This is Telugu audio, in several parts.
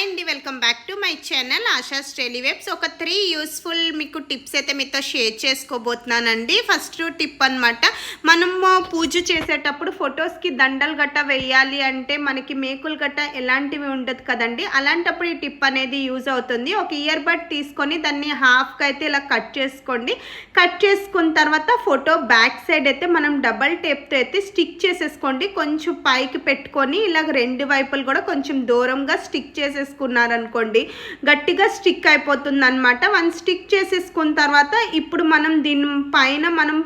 అండి, welcome back to my channel Asha's daily webs. ఒక 3 యూస్ఫుల్ మీకు టిప్స్ అయితే మీతో షేర్ చేసుకోబోతున్నానండి. ఫస్ట్ టిప్ అనమాట, మనము పూజ చేసేటప్పుడు ఫొటోస్కి దండలు గట్ట వేయాలి అంటే మనకి మేకులు గట్ట ఎలాంటివి ఉండదు కదండి. అలాంటప్పుడు ఈ టిప్ అనేది యూజ్ అవుతుంది. ఒక ఇయర్ బడ్ తీసుకొని దాన్ని హాఫ్కి అయితే ఇలా కట్ చేసుకోండి. కట్ చేసుకున్న తర్వాత ఫోటో బ్యాక్ సైడ్ అయితే మనం డబల్ టేప్తో అయితే స్టిక్ చేసేసుకోండి. కొంచెం పైకి పెట్టుకొని ఇలాగ 2 వైపులు కూడా కొంచెం దూరంగా స్టిక్ చేసేసుకున్నారనుకోండి, గట్టిగా స్టిక్ అయిపోతుంది అనమాట. వన్ స్టిక్ చేసేసుకున్న తర్వాత ఇప్పుడు మనం దీని పైన మనం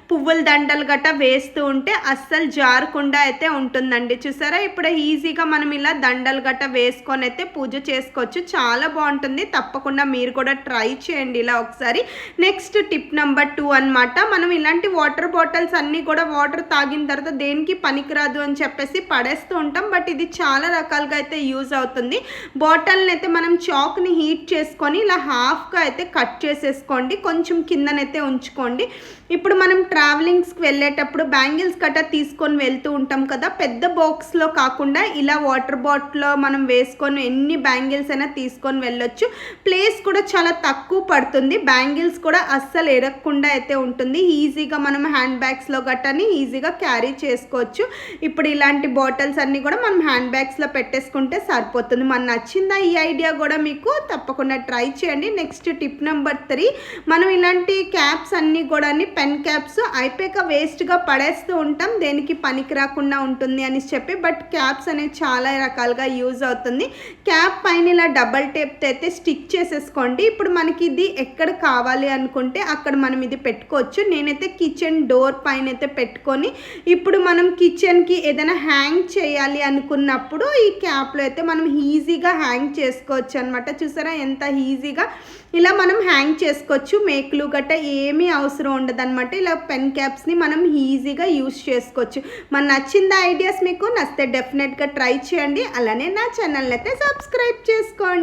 పువ్వుల దండలు గట్ట వేస్తూ ఉంటే అస్సలు జారకుండా అయితే ఉంటుందండి. చూసారా, ఇప్పుడు ఈజీగా మనం ఇలా దండలు గట్ట వేసుకొని అయితే పూజ చేసుకోవచ్చు. చాలా బాగుంటుంది. తప్పకుండా మీరు కూడా ట్రై చేయండి ఇలా ఒకసారి. నెక్స్ట్ టిప్ నెంబర్ 2 అనమాట, మనం ఇలాంటి వాటర్ బాటిల్స్ అన్నీ కూడా వాటర్ తాగిన తర్వాత దేనికి పనికిరాదు అని చెప్పేసి పడేస్తూ ఉంటాం. బట్ ఇది చాలా రకాలుగా అయితే యూజ్ అవుతుంది. బాటిల్ని అయితే మనం చాక్ని హీట్ చేసుకొని ఇలా హాఫ్గా అయితే కట్ చేసేసుకోండి. కొంచెం కిందనైతే ఉంచుకోండి. ఇప్పుడు మనం ట్రావెలింగ్స్కి వెళ్ళేటప్పుడు బ్యాంగిల్స్ గట్రా తీసుకొని వెళ్తూ ఉంటాం కదా, పెద్ద బాక్స్లో కాకుండా ఇలా వాటర్ బాటిల్లో మనం వేసుకొని ఎన్ని బ్యాంగిల్స్ అయినా తీసుకొని వెళ్ళొచ్చు. ప్లేస్ కూడా చాలా తక్కువ పడుతుంది. బ్యాంగిల్స్ కూడా అస్సలు ఎరగకుండా అయితే ఉంటుంది. ఈజీగా మనం హ్యాండ్ బ్యాగ్స్లో గట్రాని ఈజీగా క్యారీ చేసుకోవచ్చు. ఇప్పుడు ఇలాంటి బాటిల్స్ అన్నీ కూడా మనం హ్యాండ్ బ్యాగ్స్లో పెట్టేసుకుంటే సరిపోతుంది. మనకు నచ్చిందా ఈ ఐడియా కూడా మీకు? తప్పకుండా ట్రై చేయండి. నెక్స్ట్ టిప్ నెంబర్ 3, మనం ఇలాంటి క్యాప్స్ అన్నీ కూడా పెన్ క్యాప్స్ అయిపోయాక వేస్ట్గా పడేస్తూ ఉంటాం, దేనికి పనికి రాకుండా ఉంటుంది అని చెప్పి. బట్ క్యాప్స్ అనేవి చాలా రకాలుగా యూజ్ అవుతుంది. క్యాప్ పైన ఇలా డబల్ టేప్తో అయితే స్టిక్ చేసేసుకోండి. ఇప్పుడు మనకి ఇది ఎక్కడ కావాలి అనుకుంటే అక్కడ మనం ఇది పెట్టుకోవచ్చు. నేనైతే కిచెన్ డోర్ పైన అయితే పెట్టుకొని ఇప్పుడు మనం కిచెన్కి ఏదైనా హ్యాంగ్ చేయాలి అనుకున్నప్పుడు ఈ క్యాప్లో అయితే మనం ఈజీగా హ్యాంగ్ చేసుకోవచ్చు అనమాట. చూసారా ఎంత ఈజీగా ఇలా మనం హ్యాంగ్ చేసుకోవచ్చు. మేకులు గట్ట ఏమీ అవసరం ఉండదన్నమాట. ఇలా పెన్ క్యాప్స్ని మనం ఈజీగా యూజ్ చేసుకోవచ్చు. మన నచ్చింది ఐడియాస్ మీకు నచ్చితే డెఫినెట్గా ట్రై చేయండి. అలానే నా ఛానల్ అయితే సబ్స్క్రైబ్ చేసుకోండి.